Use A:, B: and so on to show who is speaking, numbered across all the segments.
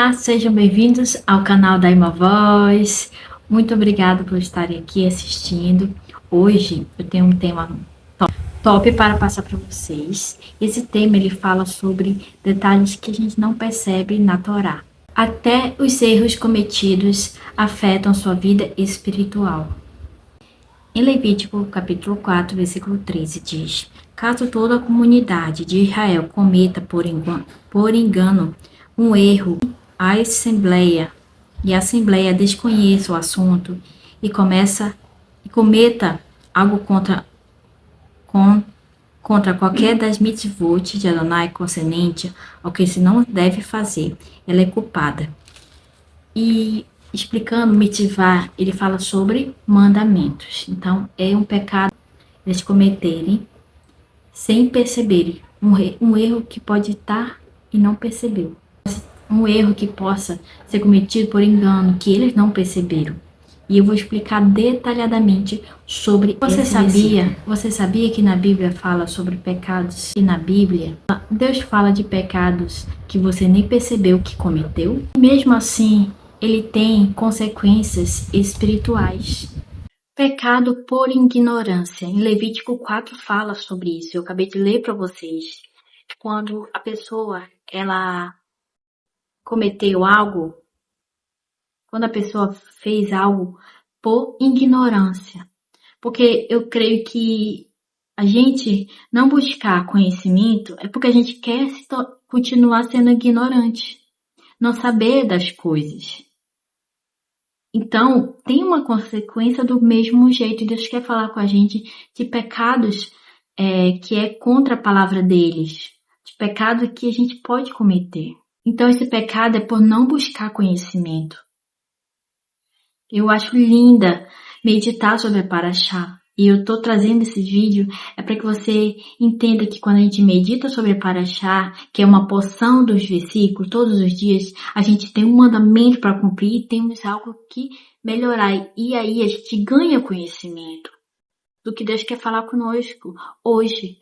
A: Olá, sejam bem-vindos ao canal da Ima Voz. Muito obrigada por estarem aqui assistindo. Hoje eu tenho um tema top para passar para vocês. Esse tema ele fala sobre detalhes que a gente não percebe na Torá. Até os erros cometidos afetam sua vida espiritual. Em Levítico, capítulo 4, versículo 13, diz: caso toda a comunidade de Israel cometa por engano um erro, a Assembleia desconheça o assunto e cometa algo contra qualquer das mitzvot de Adonai concernente ao que se não deve fazer, ela é culpada. E explicando mitzvah, ele fala sobre mandamentos. Então, é um pecado eles cometerem sem perceberem. Um erro que pode estar e não percebeu. Um erro que possa ser cometido por engano, que eles não perceberam. E eu vou explicar detalhadamente sobre Você sabia que na Bíblia fala sobre pecados? E na Bíblia, Deus fala de pecados que você nem percebeu que cometeu. Mesmo assim, ele tem consequências espirituais. Pecado por ignorância. Em Levítico 4 fala sobre isso. Eu acabei de ler para vocês. Quando a pessoa, ela cometeu algo, quando a pessoa fez algo por ignorância. Porque eu creio que a gente não buscar conhecimento é porque a gente quer continuar sendo ignorante, não saber das coisas. Então, tem uma consequência do mesmo jeito. Deus quer falar com a gente de pecados que é contra a palavra deles, de pecado que a gente pode cometer. Então, esse pecado é por não buscar conhecimento. Eu acho linda meditar sobre a Paraxá. E eu estou trazendo esse vídeo para que você entenda que quando a gente medita sobre a Paraxá, que é uma porção dos versículos, todos os dias, a gente tem um mandamento para cumprir e temos algo que melhorar. E aí a gente ganha conhecimento do que Deus quer falar conosco hoje.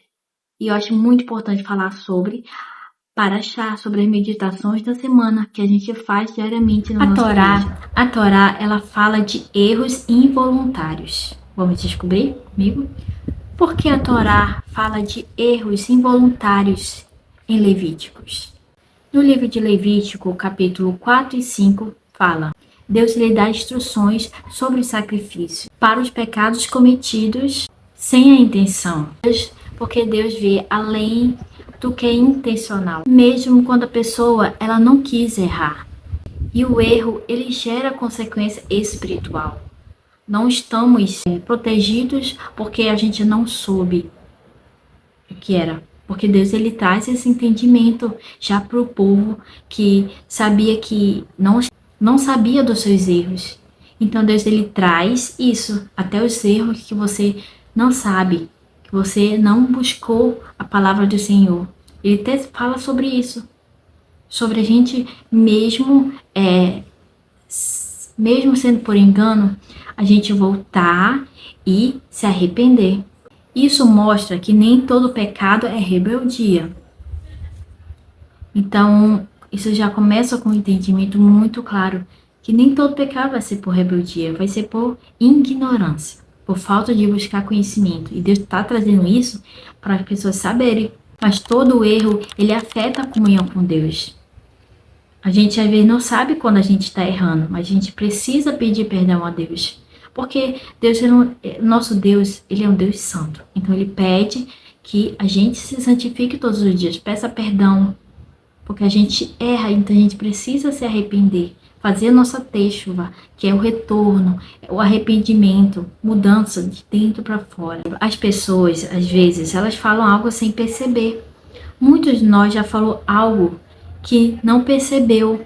A: E eu acho muito importante falar sobre Paraxá, sobre as meditações da semana que a gente faz diariamente na nossa vida. A Torá, ela fala de erros involuntários. Vamos descobrir comigo? Por que a Torá fala de erros involuntários em Levíticos? No livro de Levítico, capítulo 4 e 5, fala: Deus lhe dá instruções sobre o sacrifício para os pecados cometidos sem a intenção. Porque Deus vê além do que é intencional, mesmo quando a pessoa ela não quis errar. E o erro, ele gera consequência espiritual. Não estamos protegidos porque a gente não soube o que era. Porque Deus, ele traz esse entendimento já para o povo que sabia que não sabia dos seus erros. Então Deus, ele traz isso, até os erros que você não sabe, que você não buscou a palavra do Senhor. Ele até fala sobre isso, sobre a gente mesmo sendo por engano, a gente voltar e se arrepender. Isso mostra que nem todo pecado é rebeldia. Então, isso já começa com um entendimento muito claro, que nem todo pecado vai ser por rebeldia, vai ser por ignorância, por falta de buscar conhecimento. E Deus está trazendo isso para as pessoas saberem. Mas todo erro, ele afeta a comunhão com Deus. A gente às vezes não sabe quando a gente está errando, mas a gente precisa pedir perdão a Deus. Porque nosso Deus, ele é um Deus santo. Então ele pede que a gente se santifique todos os dias, peça perdão. Porque a gente erra, então a gente precisa se arrepender. Fazer a nossa teshuvah, que é o retorno, o arrependimento, mudança de dentro para fora. As pessoas, às vezes, elas falam algo sem perceber. Muitos de nós já falou algo que não percebeu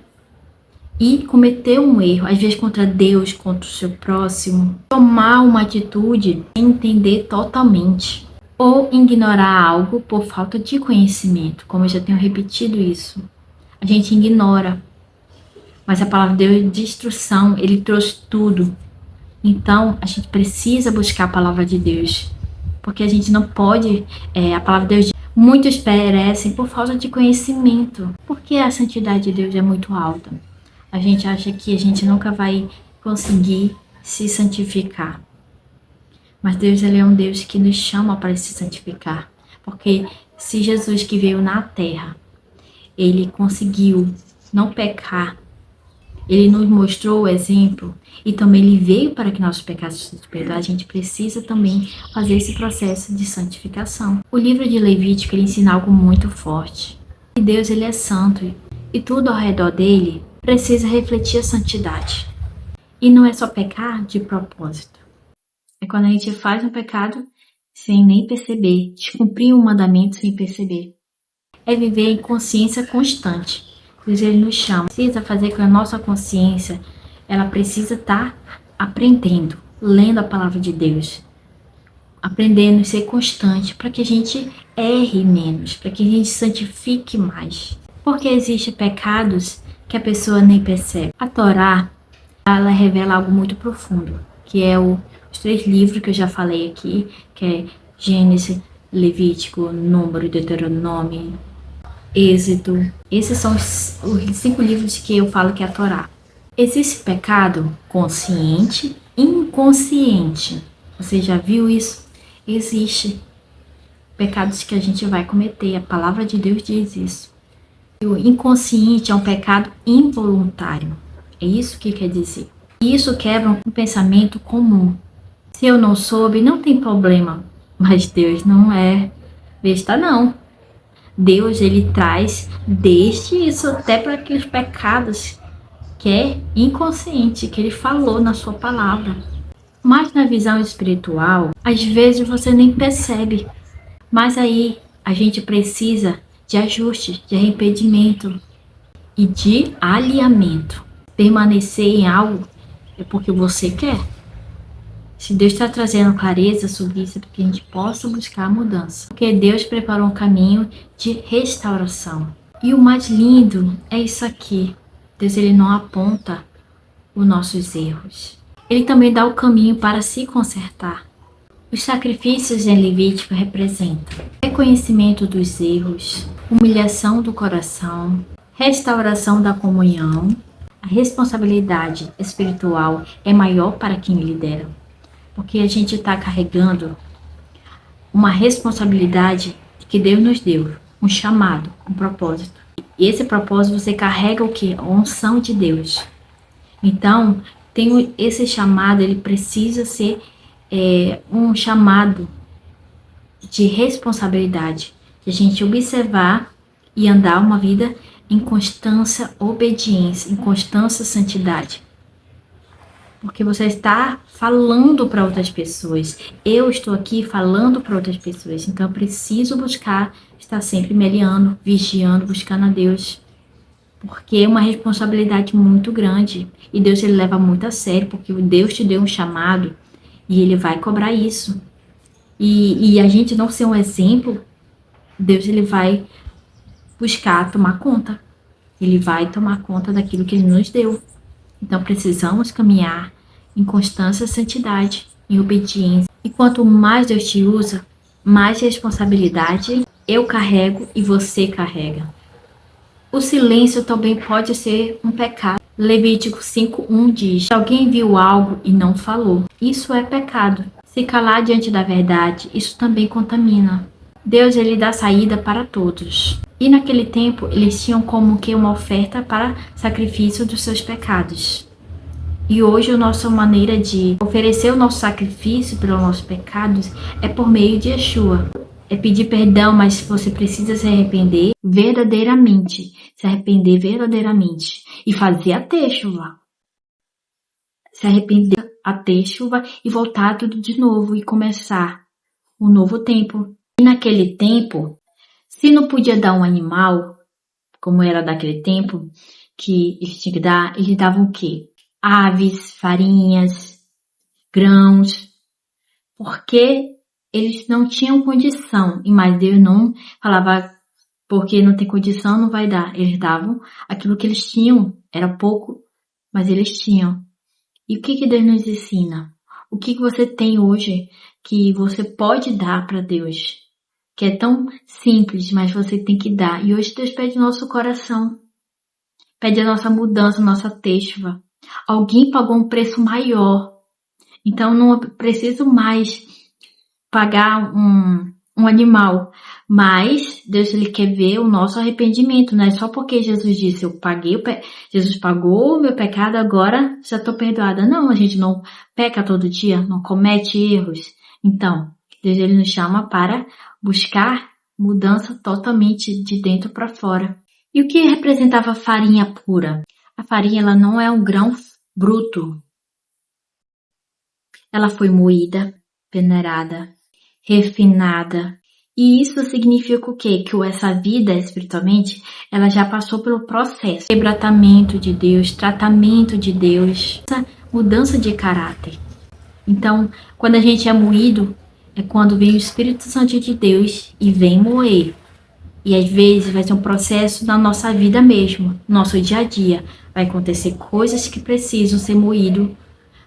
A: e cometeu um erro, às vezes contra Deus, contra o seu próximo. Tomar uma atitude sem entender totalmente. Ou ignorar algo por falta de conhecimento, como eu já tenho repetido isso. A gente ignora. Mas a palavra de Deus de instrução, ele trouxe tudo. Então, a gente precisa buscar a palavra de Deus. Porque a gente não pode, a palavra de Deus, Muitos perecem por falta de conhecimento, porque a santidade de Deus é muito alta. A gente acha que a gente nunca vai conseguir se santificar. Mas Deus, ele é um Deus que nos chama para se santificar. Porque se Jesus que veio na terra, ele conseguiu não pecar, ele nos mostrou o exemplo e também ele veio para que nossos pecados sejam perdoados. A gente precisa também fazer esse processo de santificação. O livro de Levítico, ele ensina algo muito forte. Que Deus, ele é santo e tudo ao redor dele precisa refletir a santidade. E não é só pecar de propósito. É quando a gente faz um pecado sem nem perceber, descumprir um mandamento sem perceber. É viver em consciência constante. Deus, ele nos chama. Precisa fazer com a nossa consciência, ela precisa estar aprendendo, lendo a palavra de Deus. Aprendendo a ser constante para que a gente erre menos, para que a gente santifique mais. Porque existem pecados que a pessoa nem percebe. A Torá, ela revela algo muito profundo, que é os 3 livros que eu já falei aqui, que é Gênesis, Levítico, Número, Deuteronômio, Êxodo. Esses são os 5 livros que eu falo que é a Torá. Existe pecado consciente e inconsciente. Você já viu isso? Existe pecados que a gente vai cometer. A palavra de Deus diz isso. O inconsciente é um pecado involuntário. É isso que quer dizer. E isso quebra um pensamento comum. Se eu não soube, não tem problema. Mas Deus não é besta, não. Deus, ele traz desde isso até para aqueles pecados que é inconsciente, que ele falou na sua palavra. Mas na visão espiritual, às vezes você nem percebe. Mas aí a gente precisa de ajuste, de arrependimento e de alinhamento. Permanecer em algo é porque você quer. Se Deus está trazendo clareza sobre isso, é para que a gente possa buscar a mudança. Porque Deus preparou um caminho de restauração. E o mais lindo é isso aqui. Deus, ele não aponta os nossos erros. Ele também dá o caminho para se consertar. Os sacrifícios em Levítico representam reconhecimento dos erros, humilhação do coração, restauração da comunhão. A responsabilidade espiritual é maior para quem lidera. Porque a gente está carregando uma responsabilidade que Deus nos deu, um chamado, um propósito. E esse propósito você carrega o quê? A unção de Deus. Então, esse chamado, ele precisa ser um chamado de responsabilidade, de a gente observar e andar uma vida em constância, obediência, em constância, santidade. Porque você está falando para outras pessoas. Eu estou aqui falando para outras pessoas. Então eu preciso buscar estar sempre me alinhando, vigiando, buscando a Deus. Porque é uma responsabilidade muito grande. E Deus, ele leva muito a sério. Porque Deus te deu um chamado e ele vai cobrar isso. E a gente não ser um exemplo, Deus, ele vai buscar tomar conta. Ele vai tomar conta daquilo que ele nos deu. Então precisamos caminhar em constância, santidade, em obediência. E quanto mais Deus te usa, mais responsabilidade eu carrego e você carrega. O silêncio também pode ser um pecado. Levítico 5:1 diz: se alguém viu algo e não falou, isso é pecado. Se calar diante da verdade, isso também contamina. Deus, ele dá saída para todos. E naquele tempo, eles tinham como que uma oferta para sacrifício dos seus pecados. E hoje a nossa maneira de oferecer o nosso sacrifício pelos nossos pecados é por meio de Yeshua. É pedir perdão, mas você precisa se arrepender verdadeiramente. Se arrepender verdadeiramente. E fazer a teshuvah. Se arrepender a teshuvah e voltar tudo de novo e começar um novo tempo. E naquele tempo, se não podia dar um animal, como era daquele tempo, que eles tinham que dar, eles davam o quê? Aves, farinhas, grãos, porque eles não tinham condição. E mais Deus não falava, porque não tem condição, não vai dar. Eles davam aquilo que eles tinham, era pouco, mas eles tinham. E o que Deus nos ensina? O que você tem hoje que você pode dar para Deus? que é tão simples, mas você tem que dar. E hoje Deus pede nosso coração, pede a nossa mudança, nossa têxtua. Alguém pagou um preço maior, então não preciso mais pagar um animal, mas Deus ele quer ver o nosso arrependimento, não é só porque Jesus disse, Jesus pagou o meu pecado, agora já estou perdoada. Não, a gente não peca todo dia, não comete erros. Então, Deus ele nos chama para buscar mudança totalmente de dentro para fora. E o que representava a farinha pura? A farinha ela não é um grão bruto. Ela foi moída, peneirada, refinada. E isso significa o quê? Que essa vida espiritualmente, ela já passou pelo processo. Quebrantamento de Deus, tratamento de Deus, essa mudança de caráter. Então, quando a gente é moído, é quando vem o Espírito Santo de Deus e vem moer. E às vezes vai ser um processo na nossa vida mesmo, nosso dia a dia. Vai acontecer coisas que precisam ser moídas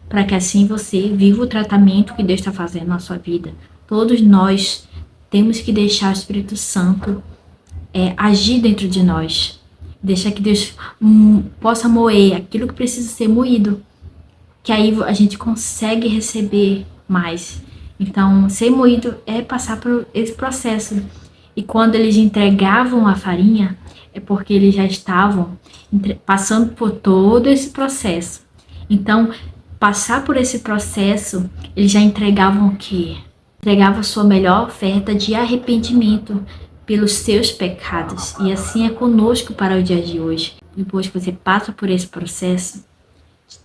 A: para que assim você viva o tratamento que Deus está fazendo na sua vida. Todos nós temos que deixar o Espírito Santo agir dentro de nós. Deixar que Deus possa moer aquilo que precisa ser moído. Que aí a gente consegue receber mais. Então, ser moído é passar por esse processo. E quando eles entregavam a farinha, é porque eles já estavam passando por todo esse processo. Então, passar por esse processo, eles já entregavam o quê? Entregavam a sua melhor oferta de arrependimento pelos seus pecados. E assim é conosco para o dia de hoje. Depois que você passa por esse processo,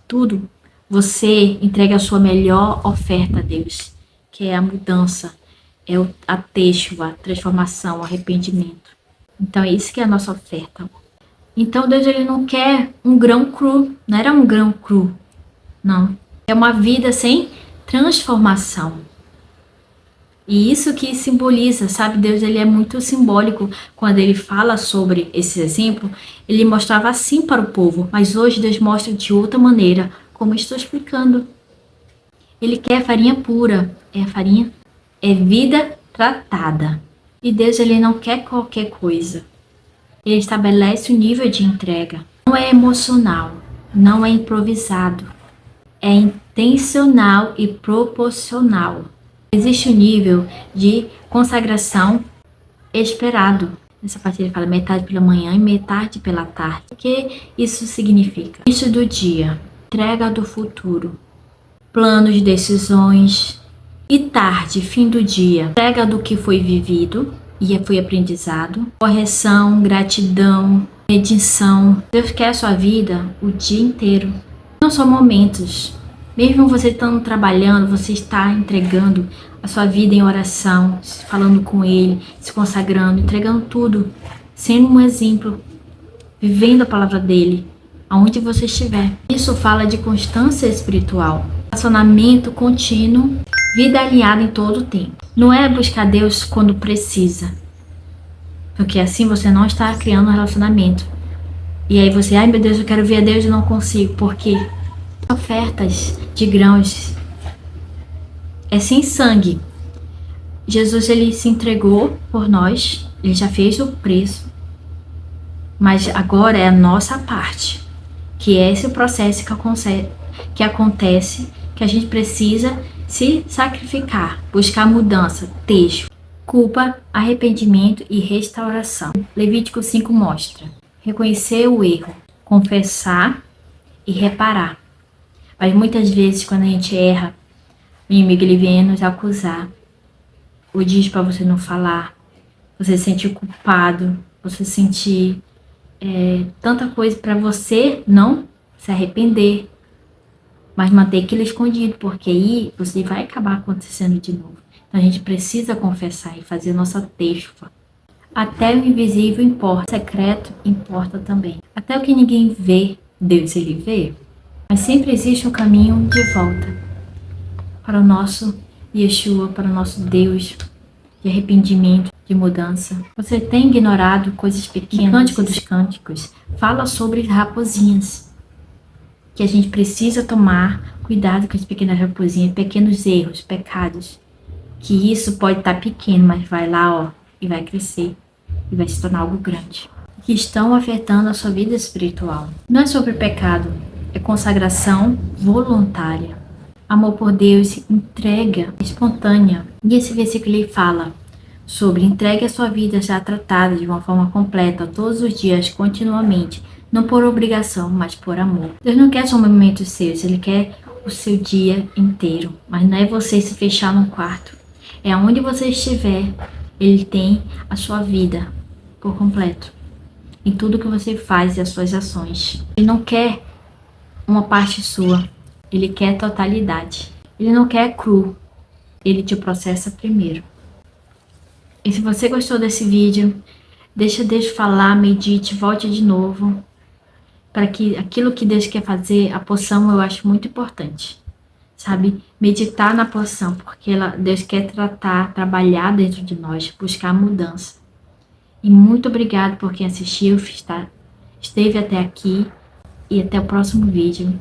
A: tudo, você entrega a sua melhor oferta a Deus, que é a mudança, é a têxtua, a transformação, o arrependimento. Então é isso que é a nossa oferta. Então Deus ele não quer um grão cru, não era um grão cru, não. É uma vida sem transformação. E isso que simboliza, sabe? Deus ele é muito simbólico. Quando ele fala sobre esse exemplo, ele mostrava assim para o povo. Mas hoje Deus mostra de outra maneira, como eu estou explicando. Ele quer farinha pura. A farinha é vida tratada. E Deus ele não quer qualquer coisa. Ele estabelece o nível de entrega. Não é emocional, não é improvisado. É intencional e proporcional. Existe um nível de consagração esperado. Nessa parte ele fala metade pela manhã e metade pela tarde. O que isso significa? Início do dia, entrega do futuro, planos, decisões. E tarde, fim do dia, entrega do que foi vivido e foi aprendizado. Correção, gratidão, redenção. Deus quer a sua vida o dia inteiro. Não são momentos. Mesmo você estando trabalhando, você está entregando a sua vida em oração, falando com Ele, se consagrando, entregando tudo, sendo um exemplo, vivendo a palavra dEle, aonde você estiver. Isso fala de constância espiritual, relacionamento contínuo, vida alinhada em todo o tempo. Não é buscar Deus quando precisa, porque assim você não está criando um relacionamento. E aí você, ai meu Deus, eu quero ver a Deus e não consigo, porque ofertas de grãos é sem sangue. Jesus ele se entregou por nós, ele já fez o preço, mas agora é a nossa parte, que é esse processo que acontece, que a gente precisa se sacrificar, buscar mudança, texto, culpa, arrependimento e restauração. Levítico 5 mostra reconhecer o erro, confessar e reparar. Mas muitas vezes quando a gente erra, o inimigo ele vem nos acusar, ou diz para você não falar, você se sentir culpado, você sentir tanta coisa para você não se arrepender, mas manter aquilo escondido, porque aí você vai acabar acontecendo de novo. Então a gente precisa confessar e fazer nossa têxtua. Até o invisível importa, o secreto importa também. Até o que ninguém vê, Deus ele vê. Mas sempre existe um caminho de volta para o nosso Yeshua, para o nosso Deus, de arrependimento, de mudança. Você tem ignorado coisas pequenas. O Cântico dos Cânticos fala sobre raposinhas, que a gente precisa tomar cuidado com as pequenas raposinhas, pequenos erros, pecados, que isso pode estar pequeno, mas vai lá, ó, e vai crescer e vai se tornar algo grande. Que estão afetando a sua vida espiritual. Não é sobre pecado, é consagração voluntária. Amor por Deus, entrega espontânea. E esse versículo ele fala sobre entregue a sua vida já tratada de uma forma completa, todos os dias, continuamente, não por obrigação, mas por amor. Deus não quer só momentos seus, Ele quer o seu dia inteiro. Mas não é você se fechar num quarto. É onde você estiver, Ele tem a sua vida por completo. Em tudo que você faz e as suas ações. Ele não quer uma parte sua. Ele quer totalidade. Ele não quer cru. Ele te processa primeiro. E se você gostou desse vídeo, deixa Deus falar, medite, volte de novo. Para que aquilo que Deus quer fazer, a poção eu acho muito importante. Sabe? Meditar na poção, porque Deus quer trabalhar dentro de nós, buscar mudança. E muito obrigado por quem assistiu, esteve até aqui. E até o próximo vídeo.